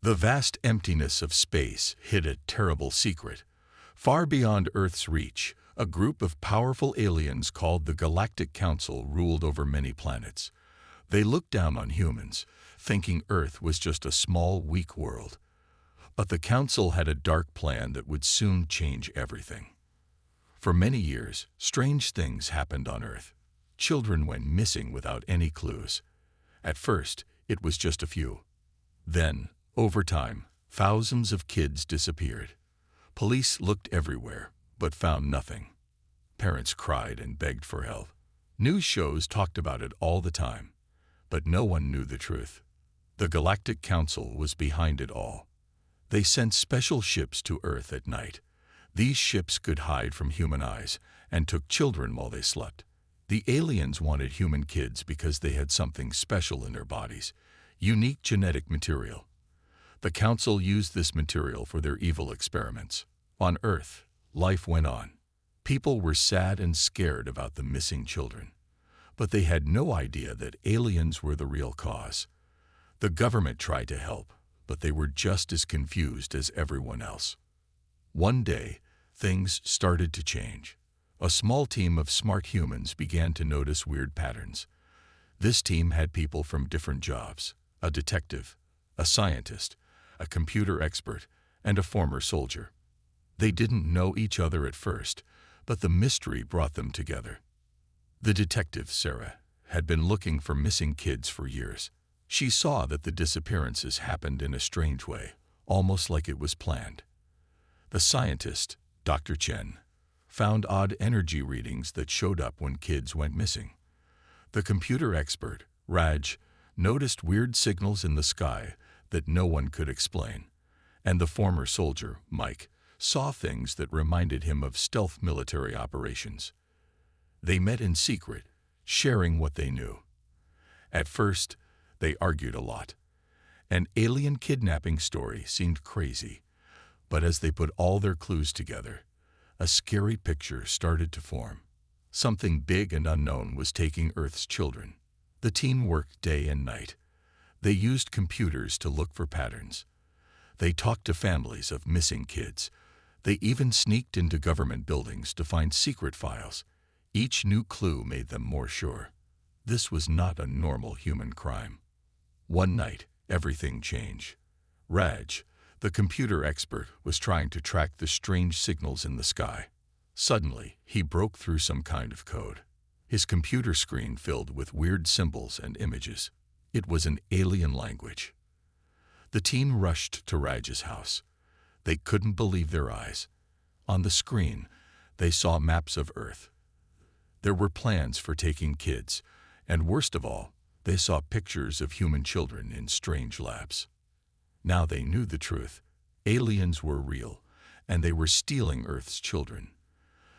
The vast emptiness of space hid a terrible secret. Far beyond Earth's reach, a group of powerful aliens called the Galactic Council ruled over many planets. They looked down on humans, thinking Earth was just a small, weak world. But the Council had a dark plan that would soon change everything. For many years, strange things happened on Earth. Children went missing without any clues. At first, it was just a few. Then, over time, thousands of kids disappeared. Police looked everywhere, but found nothing. Parents cried and begged for help. News shows talked about it all the time, but no one knew the truth. The Galactic Council was behind it all. They sent special ships to Earth at night. These ships could hide from human eyes and took children while they slept. The aliens wanted human kids because they had something special in their bodies, unique genetic material. The Council used this material for their evil experiments. On Earth, life went on. People were sad and scared about the missing children. But they had no idea that aliens were the real cause. The government tried to help, but they were just as confused as everyone else. One day, things started to change. A small team of smart humans began to notice weird patterns. This team had people from different jobs: a detective, a scientist, a computer expert, and a former soldier. They didn't know each other at first, but the mystery brought them together. The detective, Sarah, had been looking for missing kids for years. She saw that the disappearances happened in a strange way, almost like it was planned. The scientist, Dr. Chen, found odd energy readings that showed up when kids went missing. The computer expert, Raj, noticed weird signals in the sky that no one could explain. And the former soldier, Mike, saw things that reminded him of stealth military operations. They met in secret, sharing what they knew. At first, they argued a lot. An alien kidnapping story seemed crazy, but as they put all their clues together, a scary picture started to form. Something big and unknown was taking Earth's children. The team worked day and night. They used computers to look for patterns. They talked to families of missing kids. They even sneaked into government buildings to find secret files. Each new clue made them more sure. This was not a normal human crime. One night, everything changed. Raj, the computer expert, was trying to track the strange signals in the sky. Suddenly, he broke through some kind of code. His computer screen filled with weird symbols and images. It was an alien language. The team rushed to Raj's house. They couldn't believe their eyes. On the screen, they saw maps of Earth. There were plans for taking kids, and worst of all, they saw pictures of human children in strange labs. Now they knew the truth. Aliens were real, and they were stealing Earth's children.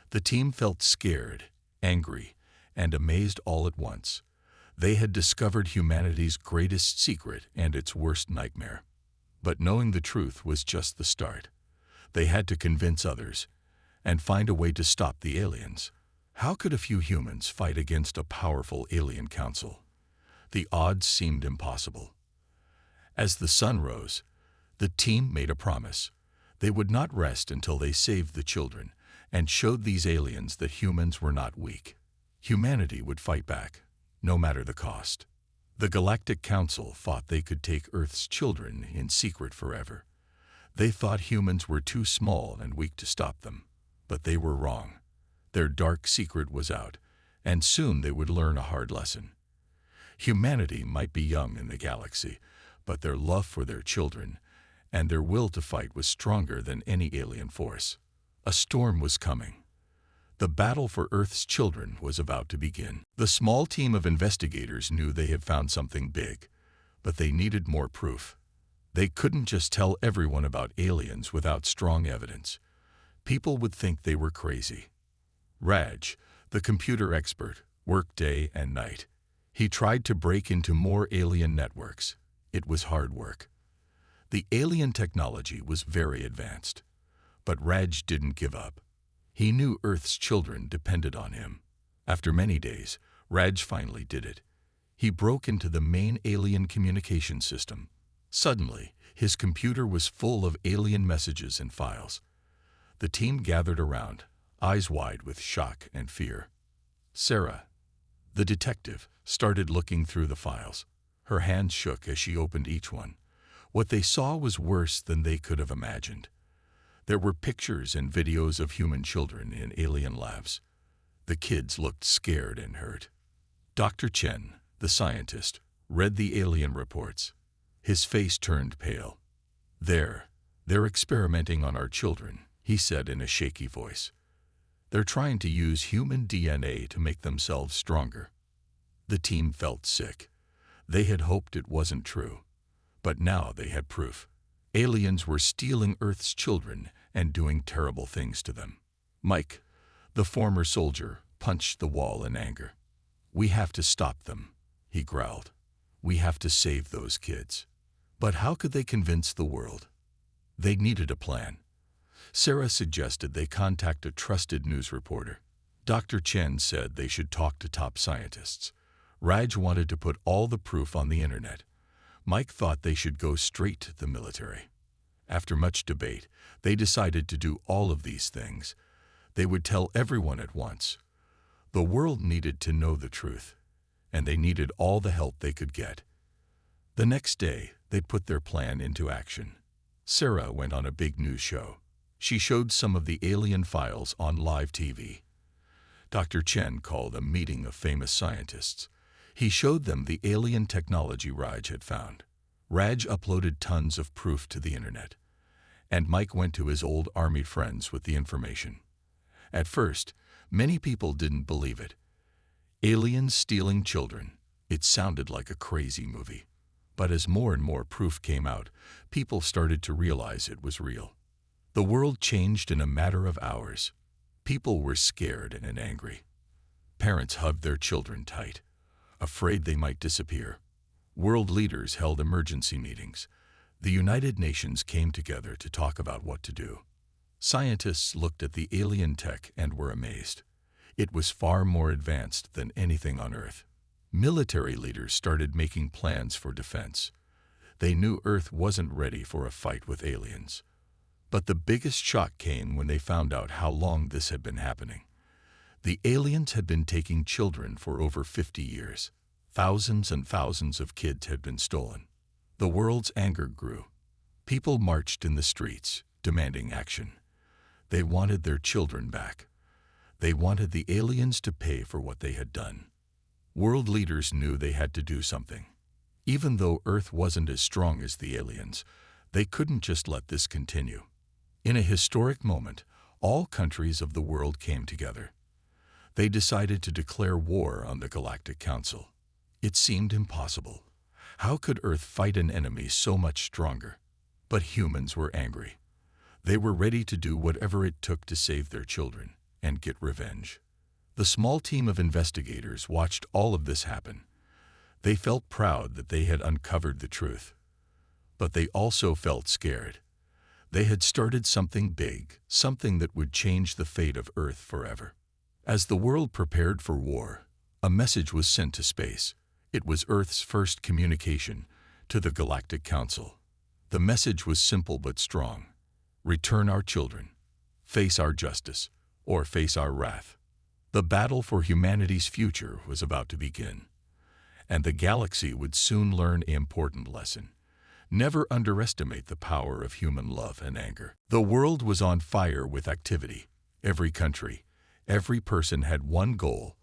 The team felt scared, angry, and amazed all at once. They had discovered humanity's greatest secret and its worst nightmare. But knowing the truth was just the start. They had to convince others and find a way to stop the aliens. How could a few humans fight against a powerful alien council? The odds seemed impossible. As the sun rose, the team made a promise. They would not rest until they saved the children and showed these aliens that humans were not weak. Humanity would fight back, no matter the cost. The Galactic Council thought they could take Earth's children in secret forever. They thought humans were too small and weak to stop them, but they were wrong. Their dark secret was out, and soon they would learn a hard lesson. Humanity might be young in the galaxy, but their love for their children and their will to fight was stronger than any alien force. A storm was coming. The battle for Earth's children was about to begin. The small team of investigators knew they had found something big, but they needed more proof. They couldn't just tell everyone about aliens without strong evidence. People would think they were crazy. Raj, the computer expert, worked day and night. He tried to break into more alien networks. It was hard work. The alien technology was very advanced. But Raj didn't give up. He knew Earth's children depended on him. After many days, Raj finally did it. He broke into the main alien communication system. Suddenly, his computer was full of alien messages and files. The team gathered around, eyes wide with shock and fear. Sarah, the detective, started looking through the files. Her hands shook as she opened each one. What they saw was worse than they could have imagined. There were pictures and videos of human children in alien labs. The kids looked scared and hurt. Dr. Chen, the scientist, read the alien reports. His face turned pale. They're experimenting on our children, he said in a shaky voice. They're trying to use human DNA to make themselves stronger. The team felt sick. They had hoped it wasn't true. But now they had proof. Aliens were stealing Earth's children and doing terrible things to them. Mike, the former soldier, punched the wall in anger. We have to stop them, he growled. We have to save those kids. But how could they convince the world? They needed a plan. Sarah suggested they contact a trusted news reporter. Dr. Chen said they should talk to top scientists. Raj wanted to put all the proof on the internet. Mike thought they should go straight to the military. After much debate, they decided to do all of these things. They would tell everyone at once. The world needed to know the truth, and they needed all the help they could get. The next day, they put their plan into action. Sarah went on a big news show. She showed some of the alien files on live TV. Dr. Chen called a meeting of famous scientists. He showed them the alien technology Raj had found. Raj uploaded tons of proof to the internet, and Mike went to his old army friends with the information. At first, many people didn't believe it. Aliens stealing children. It sounded like a crazy movie. But as more and more proof came out, people started to realize it was real. The world changed in a matter of hours. People were scared and angry. Parents hugged their children tight, afraid they might disappear. World leaders held emergency meetings. The United Nations came together to talk about what to do. Scientists looked at the alien tech and were amazed. It was far more advanced than anything on Earth. Military leaders started making plans for defense. They knew Earth wasn't ready for a fight with aliens. But the biggest shock came when they found out how long this had been happening. The aliens had been taking children for over 50 years. Thousands and thousands of kids had been stolen. The world's anger grew. People marched in the streets, demanding action. They wanted their children back. They wanted the aliens to pay for what they had done. World leaders knew they had to do something. Even though Earth wasn't as strong as the aliens, they couldn't just let this continue. In a historic moment, all countries of the world came together. They decided to declare war on the Galactic Council. It seemed impossible. How could Earth fight an enemy so much stronger? But humans were angry. They were ready to do whatever it took to save their children and get revenge. The small team of investigators watched all of this happen. They felt proud that they had uncovered the truth. But they also felt scared. They had started something big, something that would change the fate of Earth forever. As the world prepared for war, a message was sent to space. It was Earth's first communication to the Galactic Council. The message was simple but strong. Return our children. Face our justice, or face our wrath. The battle for humanity's future was about to begin. And the galaxy would soon learn an important lesson. Never underestimate the power of human love and anger. The world was on fire with activity. Every country, every person had one goal: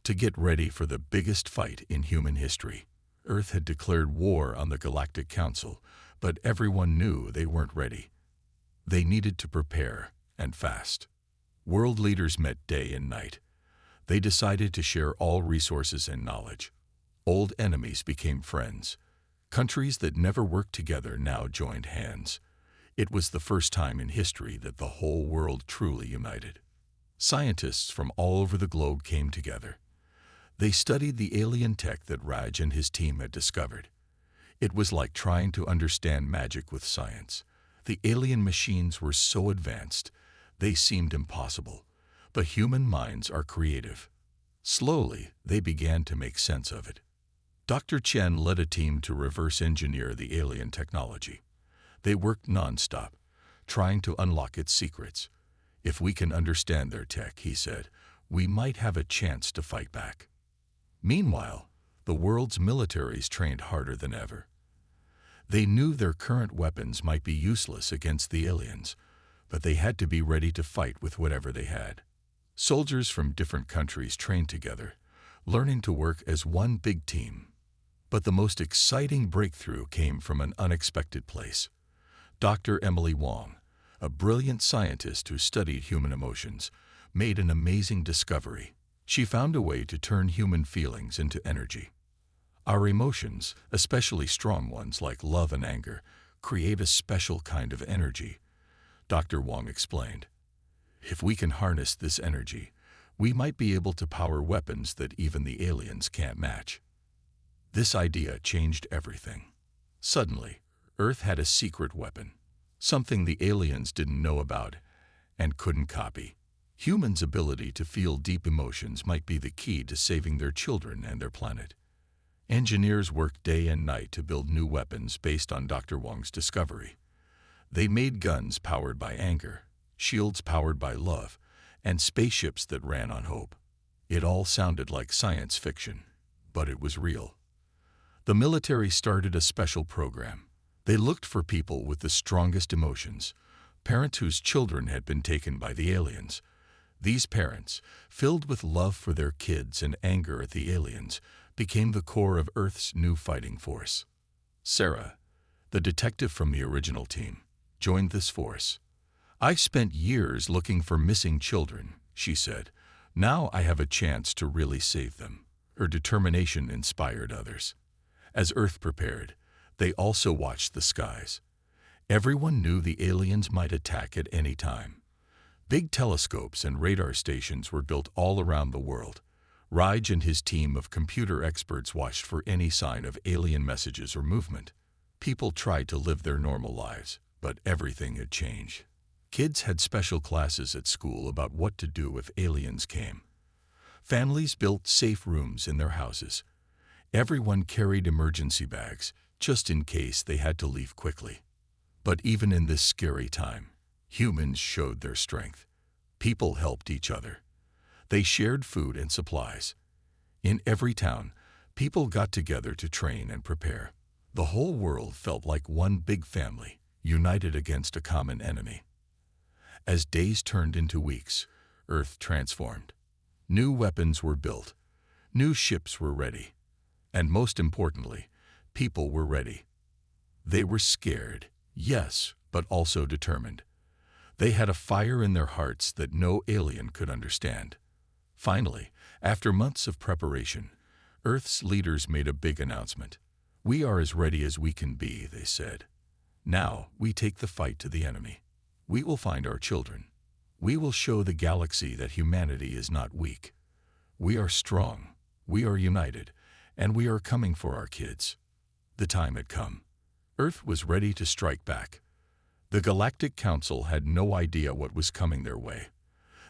to get ready for the biggest fight in human history. Earth had declared war on the Galactic Council, but everyone knew they weren't ready. They needed to prepare, and fast. World leaders met day and night. They decided to share all resources and knowledge. Old enemies became friends. Countries that never worked together now joined hands. It was the first time in history that the whole world truly united. Scientists from all over the globe came together. They studied the alien tech that Raj and his team had discovered. It was like trying to understand magic with science. The alien machines were so advanced, they seemed impossible. But human minds are creative. Slowly, they began to make sense of it. Dr. Chen led a team to reverse engineer the alien technology. They worked non-stop, trying to unlock its secrets. If we can understand their tech, he said, we might have a chance to fight back. Meanwhile, the world's militaries trained harder than ever. They knew their current weapons might be useless against the aliens, but they had to be ready to fight with whatever they had. Soldiers from different countries trained together, learning to work as one big team. But the most exciting breakthrough came from an unexpected place. Dr. Emily Wong, a brilliant scientist who studied human emotions, made an amazing discovery. She found a way to turn human feelings into energy. Our emotions, especially strong ones like love and anger, create a special kind of energy, Dr. Wong explained. If we can harness this energy, we might be able to power weapons that even the aliens can't match. This idea changed everything. Suddenly, Earth had a secret weapon, something the aliens didn't know about and couldn't copy. Humans' ability to feel deep emotions might be the key to saving their children and their planet. Engineers worked day and night to build new weapons based on Dr. Wong's discovery. They made guns powered by anger, shields powered by love, and spaceships that ran on hope. It all sounded like science fiction, but it was real. The military started a special program. They looked for people with the strongest emotions, parents whose children had been taken by the aliens. These parents, filled with love for their kids and anger at the aliens, became the core of Earth's new fighting force. Sarah, the detective from the original team, joined this force. "I spent years looking for missing children," she said. "Now I have a chance to really save them." Her determination inspired others. As Earth prepared, they also watched the skies. Everyone knew the aliens might attack at any time. Big telescopes and radar stations were built all around the world. Raj and his team of computer experts watched for any sign of alien messages or movement. People tried to live their normal lives, but everything had changed. Kids had special classes at school about what to do if aliens came. Families built safe rooms in their houses. Everyone carried emergency bags, just in case they had to leave quickly. But even in this scary time, humans showed their strength. People helped each other. They shared food and supplies. In every town, people got together to train and prepare. The whole world felt like one big family, united against a common enemy. As days turned into weeks, Earth transformed. New weapons were built. New ships were ready. And most importantly, people were ready. They were scared, yes, but also determined. They had a fire in their hearts that no alien could understand. Finally, after months of preparation, Earth's leaders made a big announcement. "We are as ready as we can be," they said. "Now we take the fight to the enemy. We will find our children. We will show the galaxy that humanity is not weak. We are strong, we are united, and we are coming for our kids." The time had come. Earth was ready to strike back. The Galactic Council had no idea what was coming their way.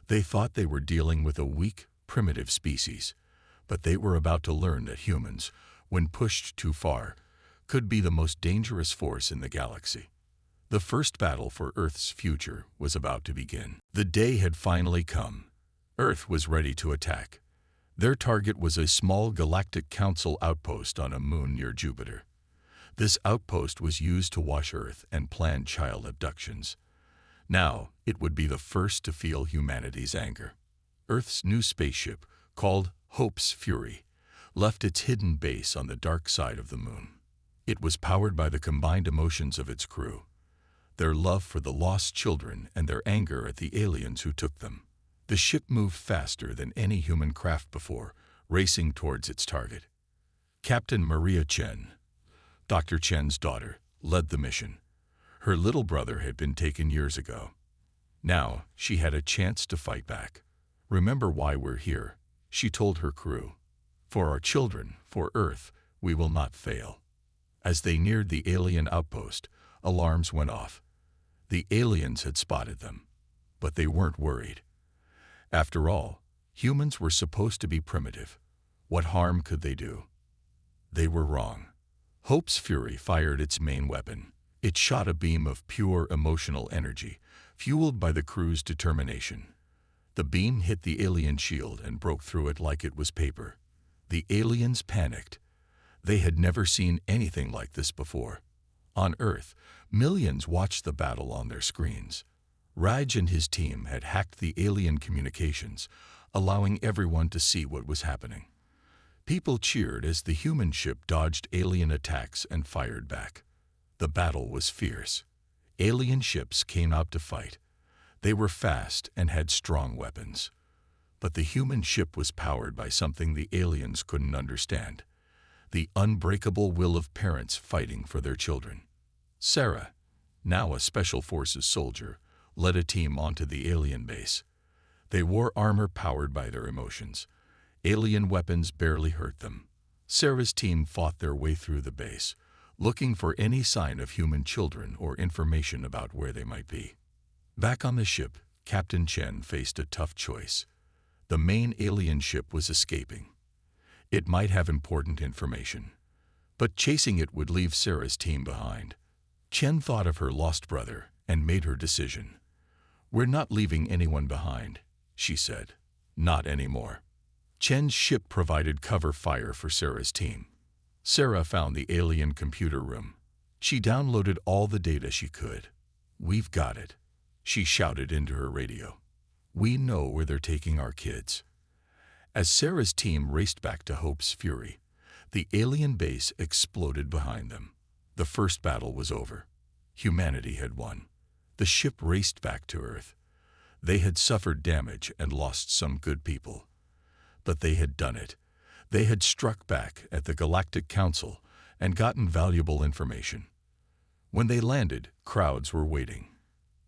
They thought they were dealing with a weak, primitive species, but they were about to learn that humans, when pushed too far, could be the most dangerous force in the galaxy. The first battle for Earth's future was about to begin. The day had finally come. Earth was ready to attack. Their target was a small Galactic Council outpost on a moon near Jupiter. This outpost was used to watch Earth and plan child abductions. Now, it would be the first to feel humanity's anger. Earth's new spaceship, called Hope's Fury, left its hidden base on the dark side of the moon. It was powered by the combined emotions of its crew, their love for the lost children and their anger at the aliens who took them. The ship moved faster than any human craft before, racing towards its target. Captain Maria Chen, Dr. Chen's daughter, led the mission. Her little brother had been taken years ago. Now, she had a chance to fight back. "Remember why we're here," she told her crew. "For our children, for Earth, we will not fail." As they neared the alien outpost, alarms went off. The aliens had spotted them, but they weren't worried. After all, humans were supposed to be primitive. What harm could they do? They were wrong. Hope's fury fired its main weapon. It shot a beam of pure emotional energy, fueled by the crew's determination. The beam hit the alien shield and broke through it like it was paper. The aliens panicked. They had never seen anything like this before. On Earth, millions watched the battle on their screens. Raj and his team had hacked the alien communications, allowing everyone to see what was happening. People cheered as the human ship dodged alien attacks and fired back. The battle was fierce. Alien ships came out to fight. They were fast and had strong weapons. But the human ship was powered by something the aliens couldn't understand: the unbreakable will of parents fighting for their children. Sarah, now a Special Forces soldier, led a team onto the alien base. They wore armor powered by their emotions. Alien weapons barely hurt them. Sarah's team fought their way through the base, looking for any sign of human children or information about where they might be. Back on the ship, Captain Chen faced a tough choice. The main alien ship was escaping. It might have important information, but chasing it would leave Sarah's team behind. Chen thought of her lost brother and made her decision. "We're not leaving anyone behind," she said. "Not anymore." Chen's ship provided cover fire for Sarah's team. Sarah found the alien computer room. She downloaded all the data she could. "We've got it," she shouted into her radio. "We know where they're taking our kids." As Sarah's team raced back to Hope's Fury, the alien base exploded behind them. The first battle was over. Humanity had won. The ship raced back to Earth. They had suffered damage and lost some good people. But they had done it. They had struck back at the Galactic Council and gotten valuable information. When they landed, crowds were waiting.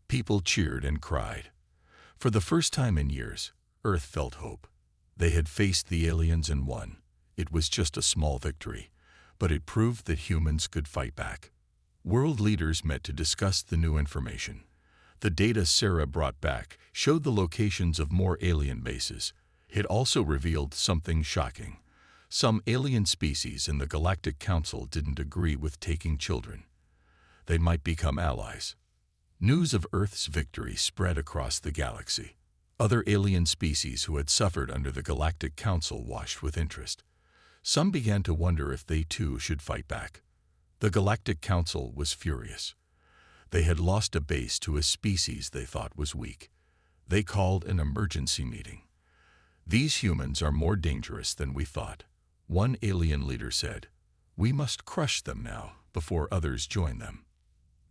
People cheered and cried. For the first time in years, Earth felt hope. They had faced the aliens and won. It was just a small victory, but it proved that humans could fight back. World leaders met to discuss the new information. The data Sarah brought back showed the locations of more alien bases. It also revealed something shocking. Some alien species in the Galactic Council didn't agree with taking children. They might become allies. News of Earth's victory spread across the galaxy. Other alien species who had suffered under the Galactic Council watched with interest. Some began to wonder if they too should fight back. The Galactic Council was furious. They had lost a base to a species they thought was weak. They called an emergency meeting. "These humans are more dangerous than we thought," one alien leader said. "We must crush them now before others join them."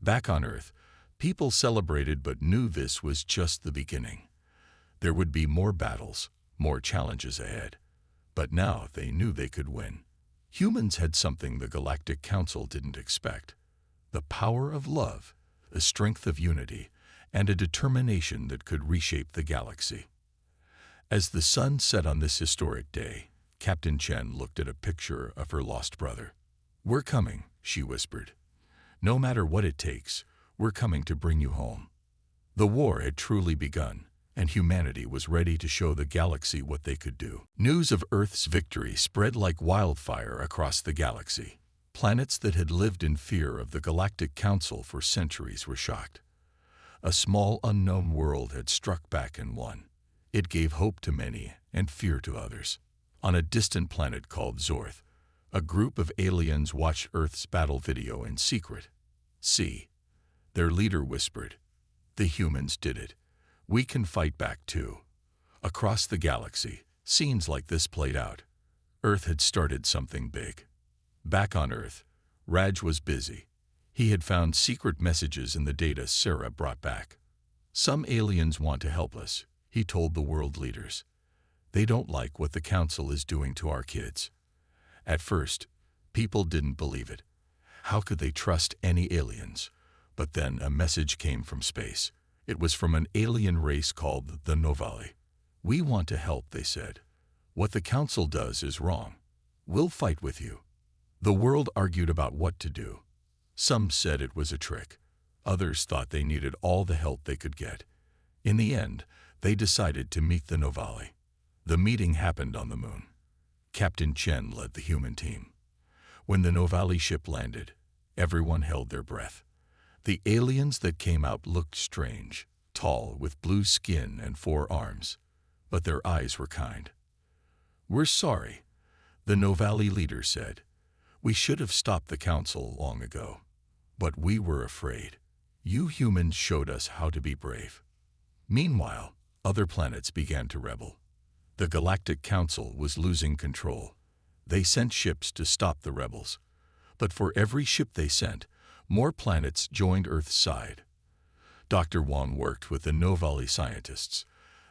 Back on Earth, people celebrated but knew this was just the beginning. There would be more battles, more challenges ahead. But now they knew they could win. Humans had something the Galactic Council didn't expect: the power of love, the strength of unity, and a determination that could reshape the galaxy. As the sun set on this historic day, Captain Chen looked at a picture of her lost brother. "We're coming," she whispered. "No matter what it takes, we're coming to bring you home." The war had truly begun, and humanity was ready to show the galaxy what they could do. News of Earth's victory spread like wildfire across the galaxy. Planets that had lived in fear of the Galactic Council for centuries were shocked. A small unknown world had struck back and won. It gave hope to many and fear to others. On a distant planet called Zorth, a group of aliens watched Earth's battle video in secret. "See," their leader whispered. "The humans did it. We can fight back too." Across the galaxy, scenes like this played out. Earth had started something big. Back on Earth, Raj was busy. He had found secret messages in the data Sarah brought back. "Some aliens want to help us," he told the world leaders. "They don't like what the Council is doing to our kids." At first, people didn't believe it. How could they trust any aliens? But then a message came from space. It was from an alien race called the Novali. "We want to help," they said. "What the Council does is wrong. We'll fight with you." The world argued about what to do. Some said it was a trick. Others thought they needed all the help they could get. In the end, they decided to meet the Novali. The meeting happened on the moon. Captain Chen led the human team. When the Novali ship landed, everyone held their breath. The aliens that came out looked strange, tall, with blue skin and 4 arms, but their eyes were kind. "We're sorry," the Novali leader said. "We should have stopped the council long ago. But we were afraid. You humans showed us how to be brave." Meanwhile, other planets began to rebel. The Galactic Council was losing control. They sent ships to stop the rebels. But for every ship they sent, more planets joined Earth's side. Dr. Wong worked with the Novali scientists.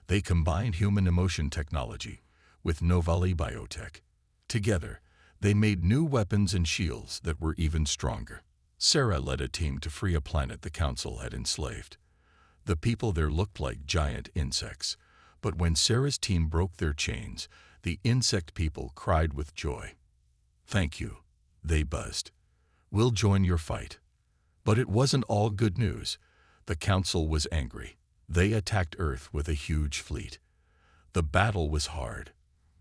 They combined human emotion technology with Novali biotech. Together, they made new weapons and shields that were even stronger. Sarah led a team to free a planet the Council had enslaved. The people there looked like giant insects, but when Sarah's team broke their chains, the insect people cried with joy. "Thank you," they buzzed. "We'll join your fight." But it wasn't all good news. The Council was angry. They attacked Earth with a huge fleet. The battle was hard.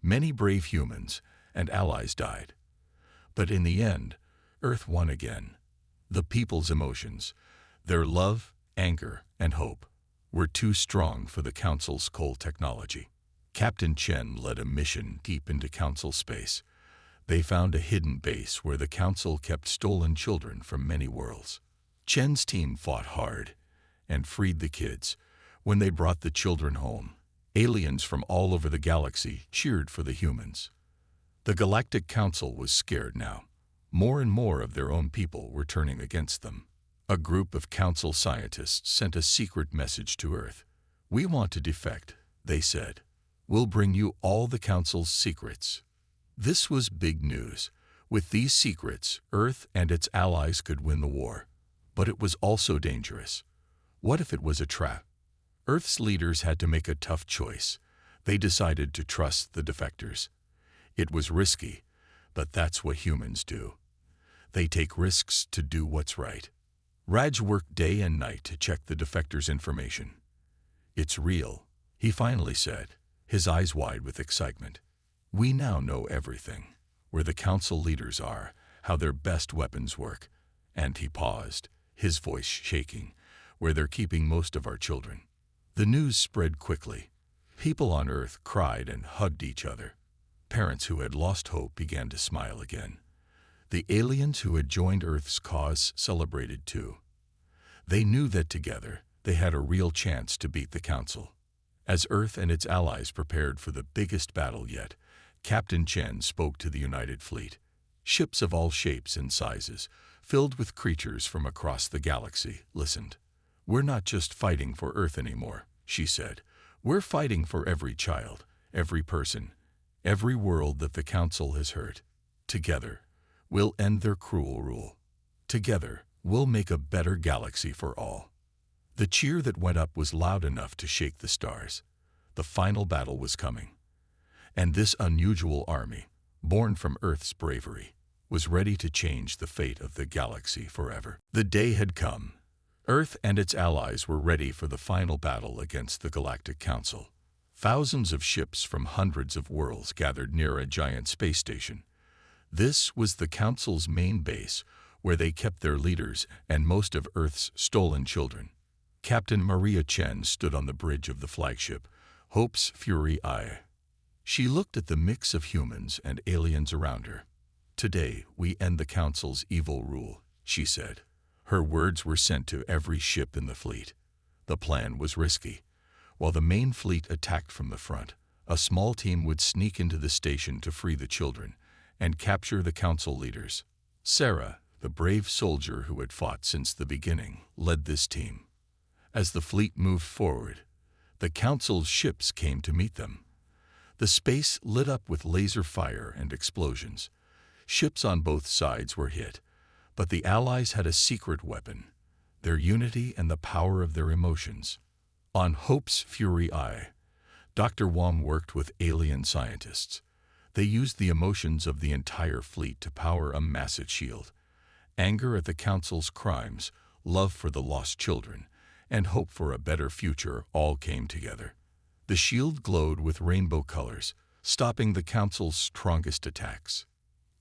Many brave humans and allies died. But in the end, Earth won again. The people's emotions, their love, anger, and hope, were too strong for the Council's cold technology. Captain Chen led a mission deep into Council space. They found a hidden base where the Council kept stolen children from many worlds. Chen's team fought hard and freed the kids. When they brought the children home, aliens from all over the galaxy cheered for the humans. The Galactic Council was scared now. More and more of their own people were turning against them. A group of Council scientists sent a secret message to Earth. "We want to defect," they said. "We'll bring you all the Council's secrets." This was big news. With these secrets, Earth and its allies could win the war. But it was also dangerous. What if it was a trap? Earth's leaders had to make a tough choice. They decided to trust the defectors. It was risky, but that's what humans do. They take risks to do what's right. Raj worked day and night to check the defectors' information. "It's real," he finally said, his eyes wide with excitement. "We now know everything, where the Council leaders are, how their best weapons work," and he paused, his voice shaking, "where they're keeping most of our children." The news spread quickly. People on Earth cried and hugged each other. Parents who had lost hope began to smile again. The aliens who had joined Earth's cause celebrated too. They knew that together they had a real chance to beat the Council. As Earth and its allies prepared for the biggest battle yet, Captain Chen spoke to the United Fleet. Ships of all shapes and sizes, filled with creatures from across the galaxy, listened. "We're not just fighting for Earth anymore," she said. "We're fighting for every child, every person, every world that the Council has hurt. Together, we'll end their cruel rule. Together, we'll make a better galaxy for all." The cheer that went up was loud enough to shake the stars. The final battle was coming. And this unusual army, born from Earth's bravery, was ready to change the fate of the galaxy forever. The day had come. Earth and its allies were ready for the final battle against the Galactic Council. Thousands of ships from hundreds of worlds gathered near a giant space station. This was the Council's main base, where they kept their leaders and most of Earth's stolen children. Captain Maria Chen stood on the bridge of the flagship, Hope's Fury Eye. She looked at the mix of humans and aliens around her. "Today, we end the Council's evil rule," she said. Her words were sent to every ship in the fleet. The plan was risky. While the main fleet attacked from the front, a small team would sneak into the station to free the children and capture the Council leaders. Sarah, the brave soldier who had fought since the beginning, led this team. As the fleet moved forward, the Council's ships came to meet them. The space lit up with laser fire and explosions. Ships on both sides were hit, but the Allies had a secret weapon, their unity and the power of their emotions. On Hope's Fury Eye, Dr. Wong worked with alien scientists. They used the emotions of the entire fleet to power a massive shield. Anger at the Council's crimes, love for the lost children, and hope for a better future all came together. The shield glowed with rainbow colors, stopping the Council's strongest attacks.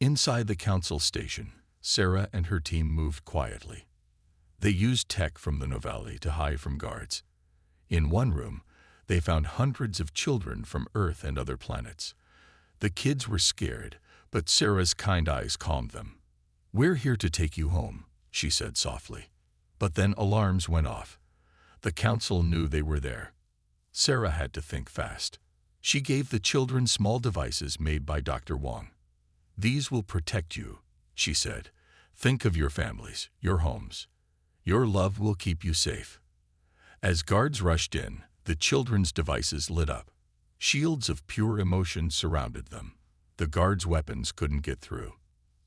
Inside the council station, Sarah and her team moved quietly. They used tech from the Novelli to hide from guards. In one room, they found hundreds of children from Earth and other planets. The kids were scared, but Sarah's kind eyes calmed them. "We're here to take you home," she said softly. But then alarms went off. The council knew they were there. Sarah had to think fast. She gave the children small devices made by Dr. Wong. "These will protect you," she said. "Think of your families, your homes. Your love will keep you safe." As guards rushed in, the children's devices lit up. Shields of pure emotion surrounded them. The guards' weapons couldn't get through.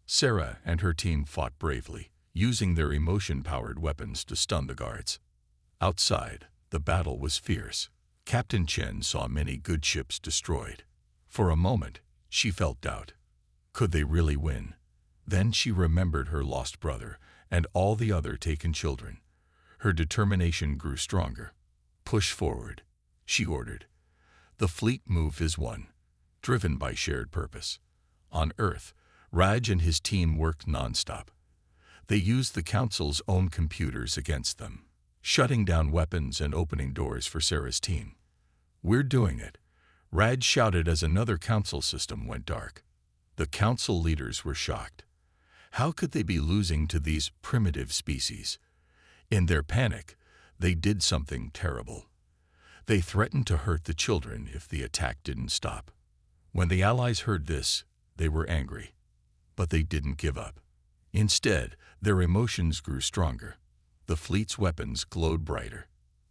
Sarah and her team fought bravely, using their emotion-powered weapons to stun the guards. Outside, the battle was fierce. Captain Chen saw many good ships destroyed. For a moment, she felt doubt. Could they really win? Then she remembered her lost brother and all the other taken children. Her determination grew stronger. "Push forward," she ordered. The fleet moved as one, driven by shared purpose. On Earth, Raj and his team worked nonstop. They used the Council's own computers against them, shutting down weapons and opening doors for Sarah's team. "We're doing it," Raj shouted as another Council system went dark. The Council leaders were shocked. How could they be losing to these primitive species? In their panic, they did something terrible. They threatened to hurt the children if the attack didn't stop. When the Allies heard this, they were angry. But they didn't give up. Instead, their emotions grew stronger. The fleet's weapons glowed brighter.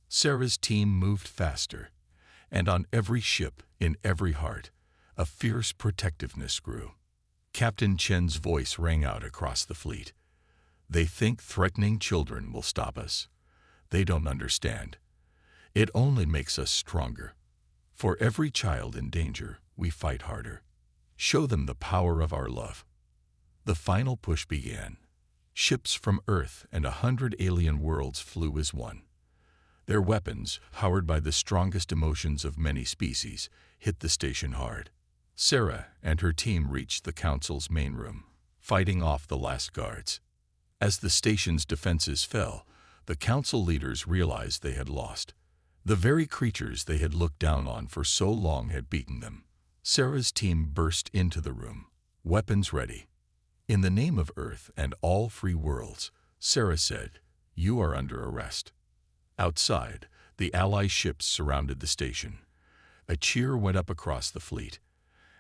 Sarah's team moved faster. And on every ship, in every heart, a fierce protectiveness grew. Captain Chen's voice rang out across the fleet. "They think threatening children will stop us. They don't understand. It only makes us stronger. For every child in danger, we fight harder. Show them the power of our love." The final push began. Ships from Earth and 100 alien worlds flew as one. Their weapons, powered by the strongest emotions of many species, hit the station hard. Sarah and her team reached the Council's main room, fighting off the last guards. As the station's defenses fell, the Council leaders realized they had lost. The very creatures they had looked down on for so long had beaten them. Sarah's team burst into the room, weapons ready. "In the name of Earth and all free worlds," Sarah said, "you are under arrest." Outside, the Allied ships surrounded the station. A cheer went up across the fleet.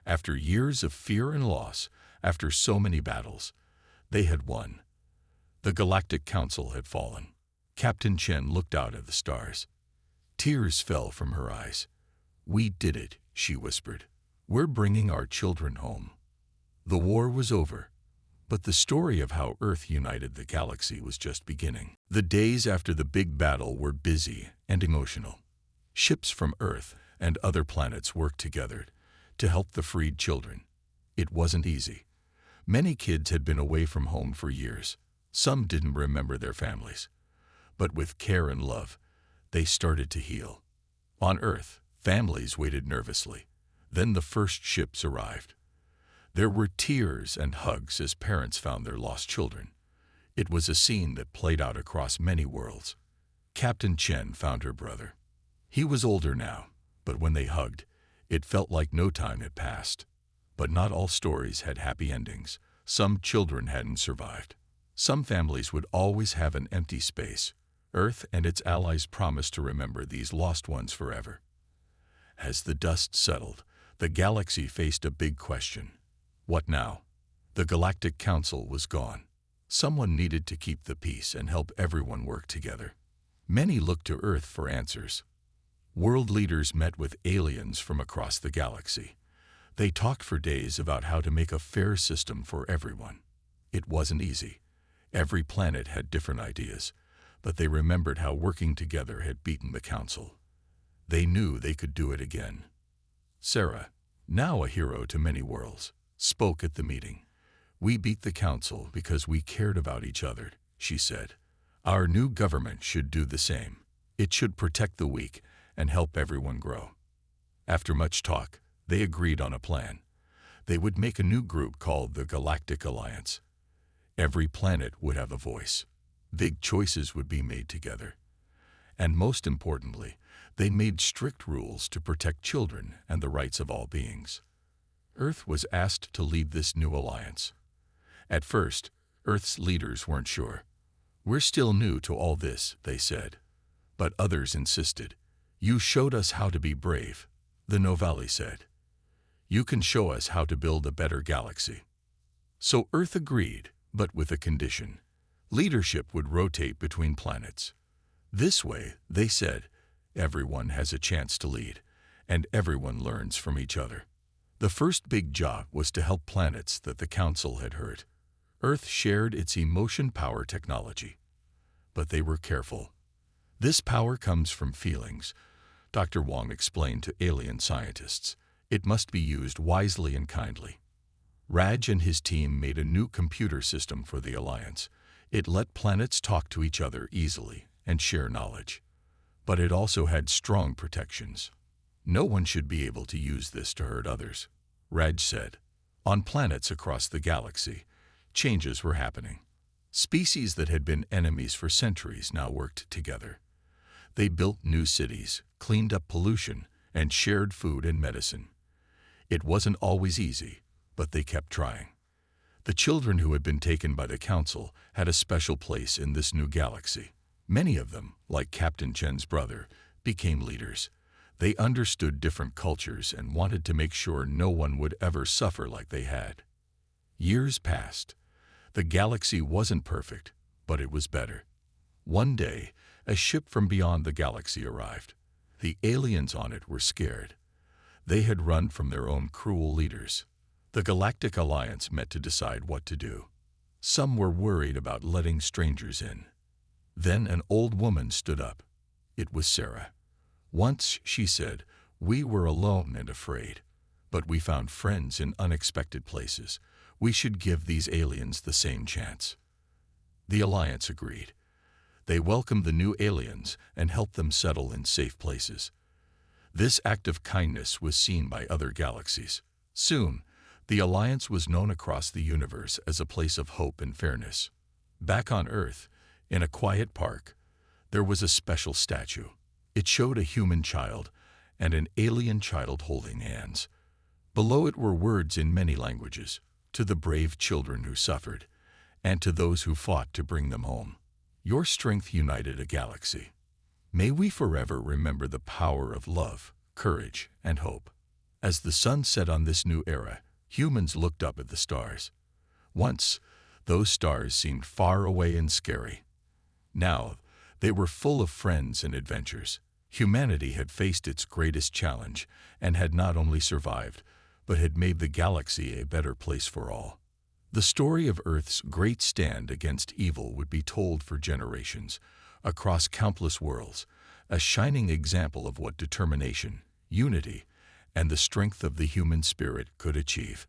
After years of fear and loss, after so many battles, they had won. The Galactic Council had fallen. Captain Chen looked out at the stars. Tears fell from her eyes. "We did it," she whispered. "We're bringing our children home." The war was over, but the story of how Earth united the galaxy was just beginning. The days after the big battle were busy and emotional. Ships from Earth and other planets worked together to help the freed children. It wasn't easy. Many kids had been away from home for years. Some didn't remember their families. But with care and love, they started to heal. On Earth, families waited nervously. Then the first ships arrived. There were tears and hugs as parents found their lost children. It was a scene that played out across many worlds. Captain Chen found her brother. He was older now, but when they hugged, it felt like no time had passed. But not all stories had happy endings. Some children hadn't survived. Some families would always have an empty space. Earth and its allies promised to remember these lost ones forever. As the dust settled, the galaxy faced a big question. What now? The Galactic Council was gone. Someone needed to keep the peace and help everyone work together. Many looked to Earth for answers. World leaders met with aliens from across the galaxy. They talked for days about how to make a fair system for everyone. It wasn't easy. Every planet had different ideas, but they remembered how working together had beaten the Council. They knew they could do it again. Sarah, now a hero to many worlds, spoke at the meeting. "We beat the Council because we cared about each other," she said. "Our new government should do the same. It should protect the weak and help everyone grow." After much talk, they agreed on a plan. They would make a new group called the Galactic Alliance. Every planet would have a voice. Big choices would be made together. And most importantly, they made strict rules to protect children and the rights of all beings. Earth was asked to lead this new alliance. At first, Earth's leaders weren't sure. "We're still new to all this," they said. But others insisted. "You showed us how to be brave," the Novali said. "You can show us how to build a better galaxy." So Earth agreed, but with a condition. Leadership would rotate between planets. This way, they said, everyone has a chance to lead, and everyone learns from each other. The first big job was to help planets that the Council had hurt. Earth shared its emotion power technology. But they were careful. "This power comes from feelings," Dr. Wong explained to alien scientists. "It must be used wisely and kindly." Raj and his team made a new computer system for the Alliance. It let planets talk to each other easily and share knowledge. But it also had strong protections. "No one should be able to use this to hurt others," Raj said. On planets across the galaxy, changes were happening. Species that had been enemies for centuries now worked together. They built new cities, cleaned up pollution, and shared food and medicine. It wasn't always easy, but they kept trying. The children who had been taken by the Council had a special place in this new galaxy. Many of them, like Captain Chen's brother, became leaders. They understood different cultures and wanted to make sure no one would ever suffer like they had. Years passed. The galaxy wasn't perfect, but it was better. One day, a ship from beyond the galaxy arrived. The aliens on it were scared. They had run from their own cruel leaders. The Galactic Alliance met to decide what to do. Some were worried about letting strangers in. Then an old woman stood up. It was Sarah. Once, she said, "We were alone and afraid, but we found friends in unexpected places. We should give these aliens the same chance." The Alliance agreed. They welcomed the new aliens and helped them settle in safe places. This act of kindness was seen by other galaxies. Soon, the Alliance was known across the universe as a place of hope and fairness. Back on Earth, in a quiet park, there was a special statue. It showed a human child and an alien child holding hands. Below it were words in many languages, to the brave children who suffered, and to those who fought to bring them home. Your strength united a galaxy. May we forever remember the power of love, courage, and hope. As the sun set on this new era, humans looked up at the stars. Once, those stars seemed far away and scary. Now, they were full of friends and adventures. Humanity had faced its greatest challenge and had not only survived, but had made the galaxy a better place for all. The story of Earth's great stand against evil would be told for generations, across countless worlds, a shining example of what determination, unity, and the strength of the human spirit could achieve.